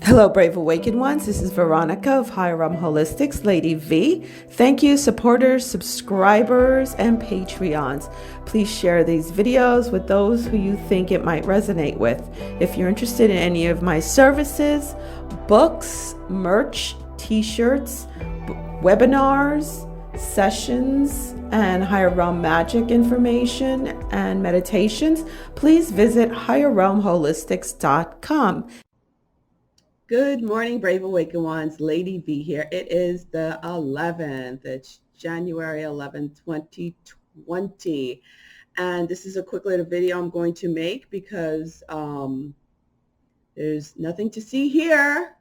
Hello, Brave Awakened Ones. This is Veronica of Higher Realm Holistics, Lady V. Thank you, supporters, subscribers, and Patreons. Please share these videos with those who you think it might resonate with. If you're interested in any of my services, books, merch, t-shirts, webinars, sessions, and higher realm magic information and meditations, please visit higherrealmholistics.com. Good morning, Brave Awakened Ones. Lady V here. It is the 11th. It's January 11th, 2020. And this is a quick little video I'm going to make because there's nothing to see here,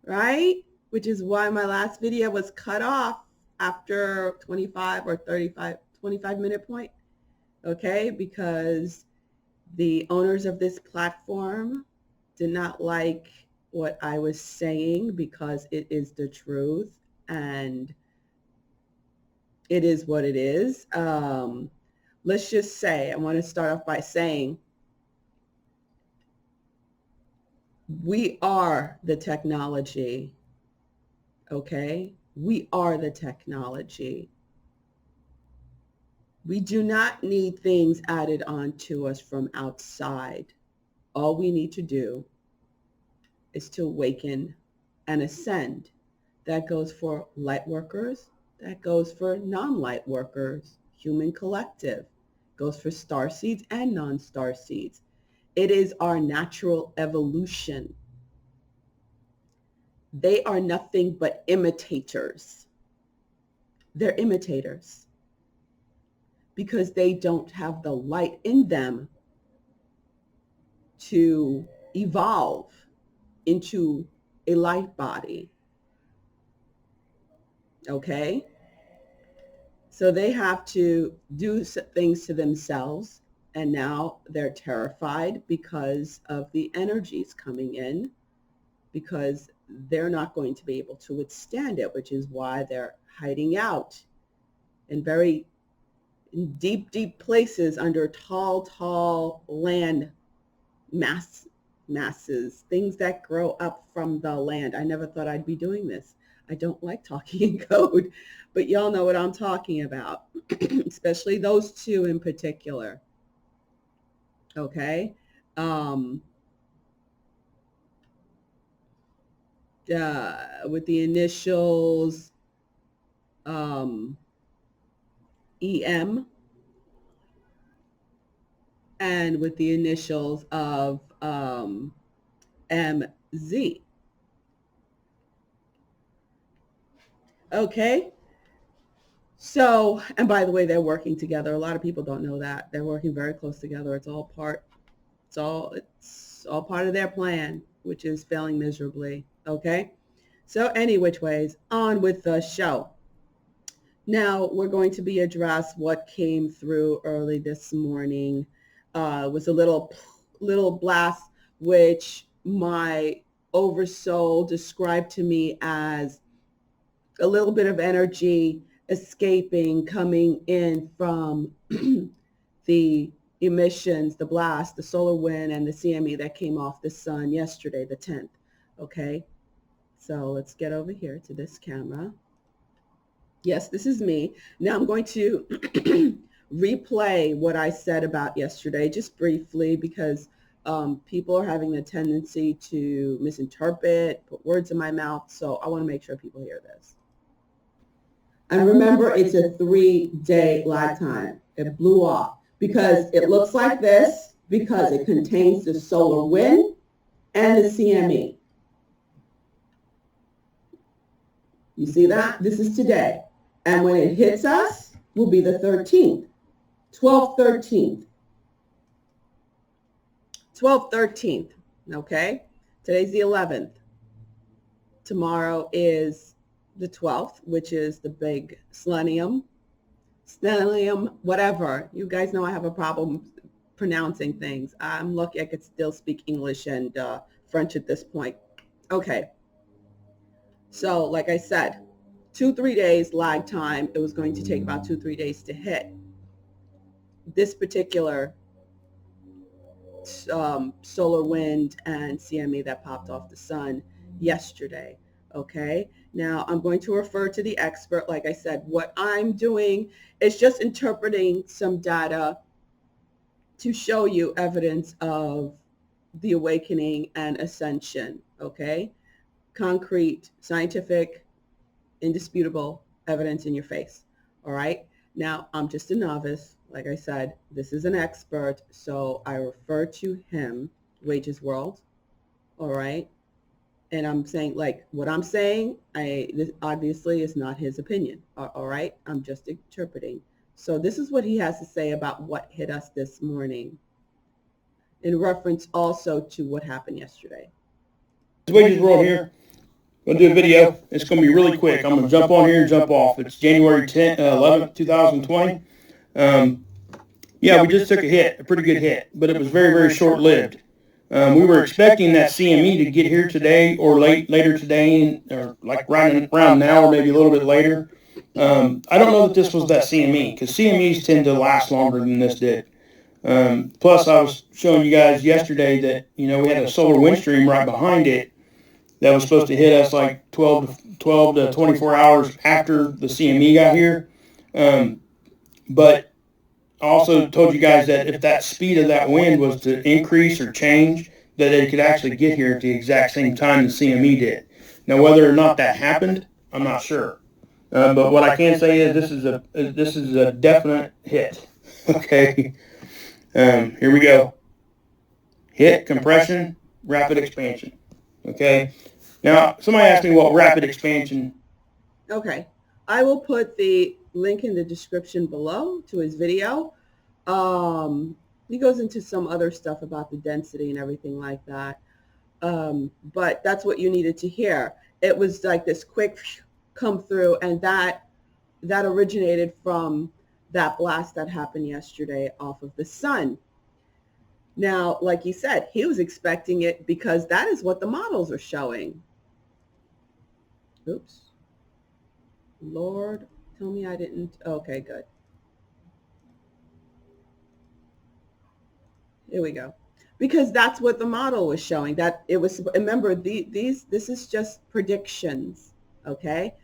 right? Which is why my last video was cut off after 25 minute point. Okay, because the owners of this platform did not like what I was saying because it is the truth and it is what it is. Let's just say, I want to start off by saying we are the technology, okay? We are the technology. We do not need things added on to us from outside. All we need to do is to awaken and ascend. That goes for light workers. That goes for non-light workers. Human collective. Goes for star seeds and non-star seeds. It is our natural evolution. They are nothing but imitators. They're imitators because they don't have the light in them to evolve into a light body. Okay? So they have to do things to themselves, and now they're terrified because of the energies coming in, because they're not going to be able to withstand it, which is why they're hiding out in very deep places under tall land masses, things that grow up from the land. I never thought I'd be doing this. I don't like talking in code, but y'all know what I'm talking about, especially those two in particular. Okay. With the initials EM and with the initials of MZ. Okay. So, and by the way, they're working together. A lot of people don't know that. They're working very close together. It's all part of their plan, which is failing miserably. Okay. So any which ways, on with the show. Now we're going to be addressed what came through early this morning. Was a little blast, which my oversoul described to me as a little bit of energy escaping, coming in from the emissions, the blast, the solar wind, and the CME that came off the sun yesterday, the 10th. Okay, so let's get over here to this camera. Yes, this is me. Now I'm going to replay what I said about yesterday, just briefly, because people are having the tendency to misinterpret, put words in my mouth. So I want to make sure people hear this. And remember, it's a 3-day lag time. It blew off because it looks like this because it contains the solar wind and the CME. You see that? This is today. And when it hits us, will be the 13th, 12/13th. 12/13th, okay? Today's the 11th. Tomorrow is the 12th, which is the big stellium, whatever. You guys know I have a problem pronouncing things. I'm lucky I could still speak English and French at this point. Okay. So like I said, 2-3 days lag time. It was going to take about 2-3 days to hit. This particular solar wind and CME that popped off the sun yesterday. Okay. Now I'm going to refer to the expert. Like I said, what I'm doing is just interpreting some data to show you evidence of the awakening and ascension. Okay. Concrete, scientific, indisputable evidence in your face. All right. Now, I'm just a novice. Like I said, this is an expert. So I refer to him, Wages World. All right. And I'm saying, like, what I'm saying, this obviously is not his opinion. All right. I'm just interpreting. So this is what he has to say about what hit us this morning in reference also to what happened yesterday. Wages World here. Gonna do a video. It's gonna be really quick. I'm gonna jump on here and jump off. It's January 11th, 2020. Yeah, we just took a hit, a pretty good hit, but it was very, very short-lived. We were expecting that CME to get here today or later today, or like right around now, or maybe a little bit later. I don't know that this was that CME, because CMEs tend to last longer than this did. Plus, I was showing you guys yesterday that, you know, we had a solar wind stream right behind it that was supposed to hit us like 12 to 24 hours after the CME got here. But I also told you guys that if that speed of that wind was to increase or change, that it could actually get here at the exact same time the CME did. Now, whether or not that happened, I'm not sure. But what I can say is this is a definite hit. Okay. Here we go. Hit, compression, rapid expansion. Okay. Now, somebody asked me what rapid expansion. Okay. I will put the link in the description below to his video. He goes into some other stuff about the density and everything like that. But that's what you needed to hear. It was like this quick come through, and that originated from that blast that happened yesterday off of the sun. Now, like he said, he was expecting it because that is what the models are showing. Oops. Lord, tell me I didn't. Okay, good. Here we go. Because that's what the model was showing. That it was, remember, this is just predictions, okay?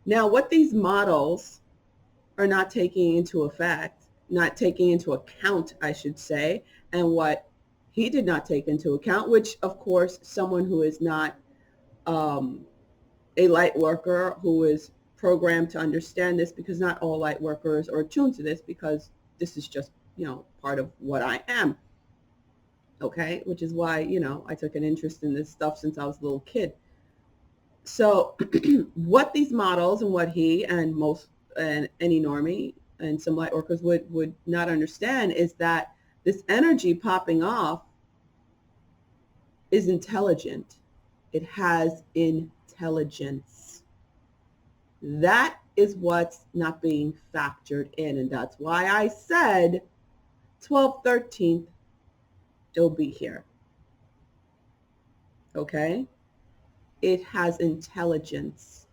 Now, what these models are not taking into effect, not taking into account, I should say, and what he did not take into account, which, of course, someone who is not a light worker who is programmed to understand this, because not all light workers are attuned to this, because this is just, part of what I am. Okay, which is why, I took an interest in this stuff since I was a little kid. So what these models and what he and any normie and some light workers would not understand is that this energy popping off is intelligent. It has intelligence. That is what's not being factored in. And that's why I said 12th, 13th, it'll be here. Okay? It has intelligence.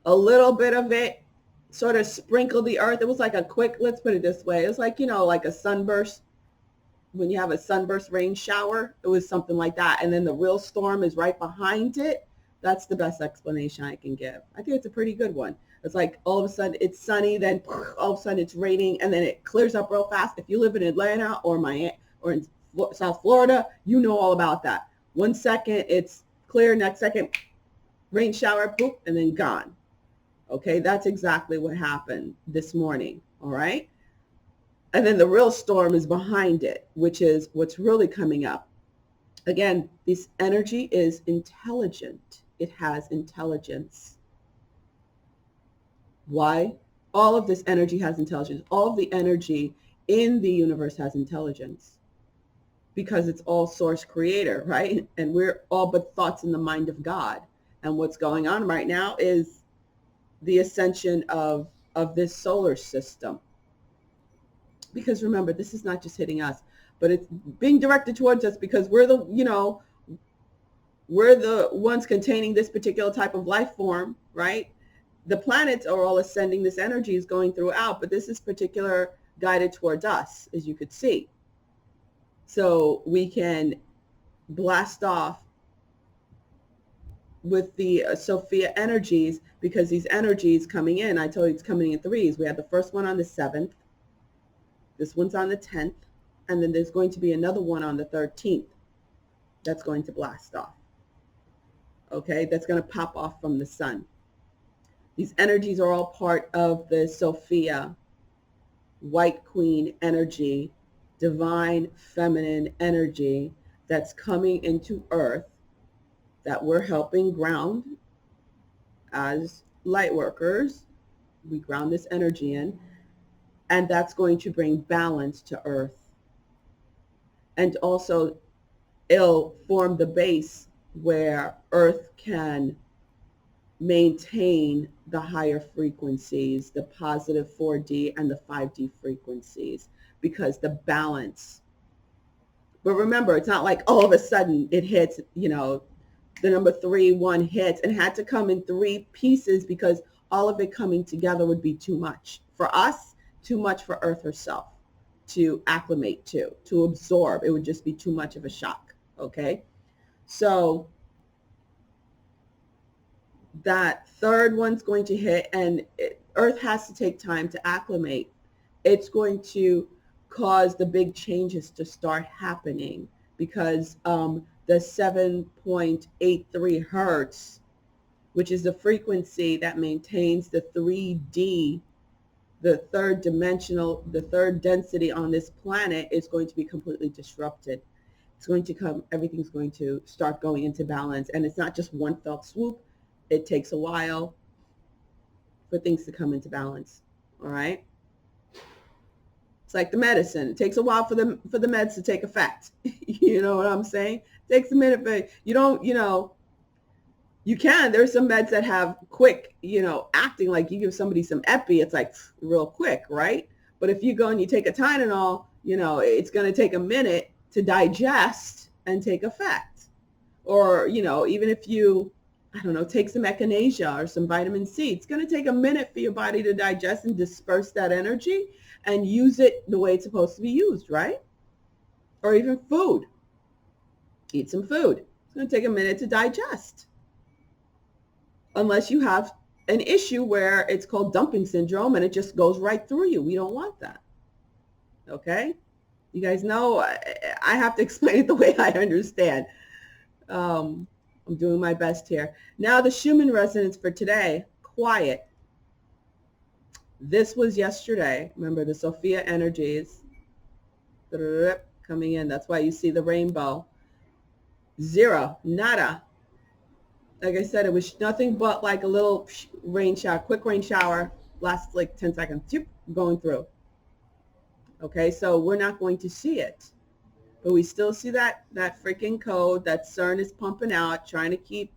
A little bit of it sort of sprinkled the earth. It was like a quick, let's put it this way. It was like, like a sunburst. When you have a sunburst rain shower, it was something like that. And then the real storm is right behind it. That's the best explanation I can give. I think it's a pretty good one. It's like all of a sudden it's sunny, then all of a sudden it's raining, and then it clears up real fast. If you live in Atlanta or Miami or in South Florida, you know all about that. 1 second it's clear, next second rain shower, boop, and then gone. Okay, that's exactly what happened this morning. All right. And then the real storm is behind it, which is what's really coming up. Again, this energy is intelligent. It has intelligence. Why? All of this energy has intelligence. All of the energy in the universe has intelligence, because it's all source creator, right? And we're all but thoughts in the mind of God. And what's going on right now is the ascension of this solar system. Because remember, this is not just hitting us, but it's being directed towards us, because we're the ones containing this particular type of life form, right? The planets are all ascending. This energy is going throughout, but this is particular guided towards us, as you could see. So we can blast off with the Sophia energies, because these energies coming in, I told you it's coming in threes. We had the first one on the 7th. This one's on the 10th. And then there's going to be another one on the 13th that's going to blast off. Okay, that's going to pop off from the sun. These energies are all part of the Sophia, White Queen energy, divine feminine energy that's coming into Earth, that we're helping ground as light workers. We ground this energy in, and that's going to bring balance to Earth. And also it'll form the base where Earth can maintain the higher frequencies, the positive 4D and the 5D frequencies, because the balance. But remember, it's not like all of a sudden it hits, the number 3, 1 hits, and had to come in 3 pieces, because all of it coming together would be too much. For us, too much for Earth herself to acclimate to absorb. It would just be too much of a shock, okay? So that third one's going to hit, and Earth has to take time to acclimate. It's going to cause the big changes to start happening, because the 7.83 hertz, which is the frequency that maintains the 3D, the third dimensional, the third density on this planet, is going to be completely disrupted. It's going to come, everything's going to start going into balance. And it's not just one fell swoop. It takes a while for things to come into balance. All right. It's like the medicine. It takes a while for the meds to take effect. You know what I'm saying? It takes a minute, but you don't, you can. There's some meds that have quick, acting. Like you give somebody some epi, it's like real quick, right? But if you go and you take a Tylenol, it's going to take a minute to digest and take effect. Or, even if you, take some echinacea or some vitamin C, it's going to take a minute for your body to digest and disperse that energy and use it the way it's supposed to be used, right? Or even food. Eat some food. It's going to take a minute to digest. Unless you have an issue where it's called dumping syndrome and it just goes right through you. We don't want that. Okay? You guys know I have to explain it the way I understand. I'm doing my best here. Now the Schumann resonance for today, quiet. This was yesterday. Remember the Sophia energies coming in. That's why you see the rainbow. 0, nada. Like I said, it was nothing but like a little rain shower, quick rain shower, lasts like 10 seconds, going through. Okay, so we're not going to see it. But we still see that freaking code that CERN is pumping out, trying to keep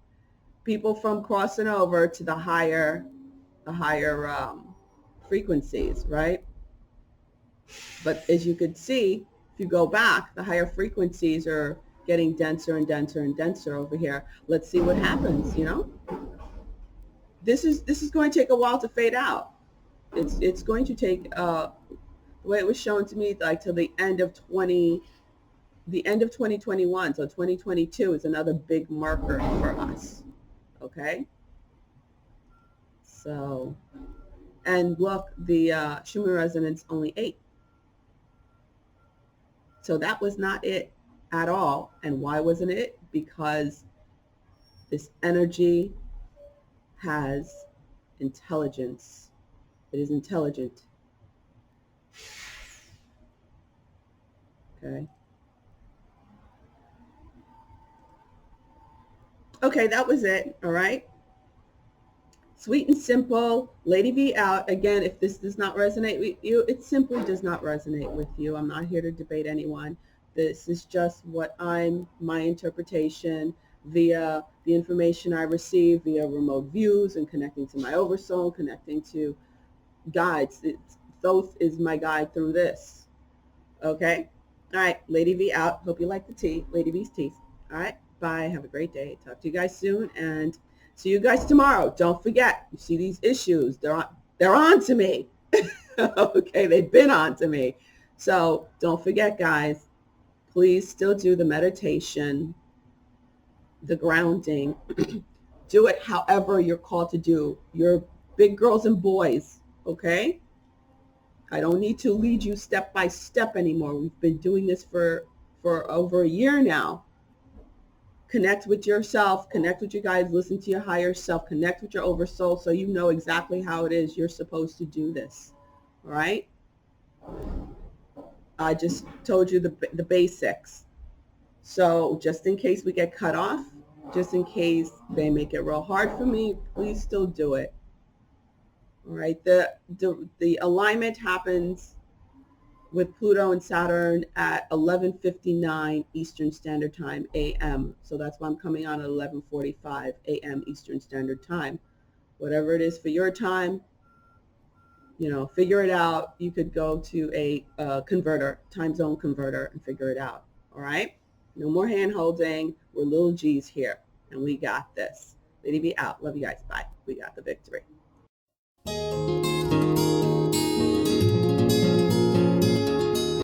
people from crossing over to the higher frequencies, right? But as you could see, if you go back, the higher frequencies are getting denser and denser and denser over here. Let's see what happens, This is going to take a while to fade out. It's going to take the way it was shown to me, like till the end of 2021. So 2022 is another big marker for us. Okay? So, and look, the Schumann resonance only 8. So that was not it at all. And why wasn't it? Because this energy has intelligence. It is intelligent. Okay. Okay, that was it. All right. Sweet and simple. Lady V out. Again, if this does not resonate with you, it simply does not resonate with you. I'm not here to debate anyone. This is just my interpretation via the information I receive via remote views and connecting to my oversoul, connecting to guides. Thoth is my guide through this. Okay? All right, Lady V out. Hope you like the tea. Lady V's teeth. All right, bye. Have a great day. Talk to you guys soon, and see you guys tomorrow. Don't forget, you see these issues. They're on to me. Okay, they've been on to me. So don't forget, guys, please still do the meditation, the grounding, do it however you're called to do. You're big girls and boys, okay? I don't need to lead you step by step anymore. We've been doing this for over a year now. Connect with yourself, connect with your guides, listen to your higher self, connect with your oversoul so you know exactly how it is you're supposed to do this. All right? I just told you the basics. So just in case we get cut off, just in case they make it real hard for me, please still do it. All right? The alignment happens with Pluto and Saturn at 11:59 Eastern Standard Time, a.m. So that's why I'm coming on at 11:45 a.m. Eastern Standard Time. Whatever it is for your time, figure it out. You could go to a converter, time zone converter, and figure it out. All right? No more hand holding. We're little G's here, and we got this. Lady B out. Love you guys. Bye. We got the victory.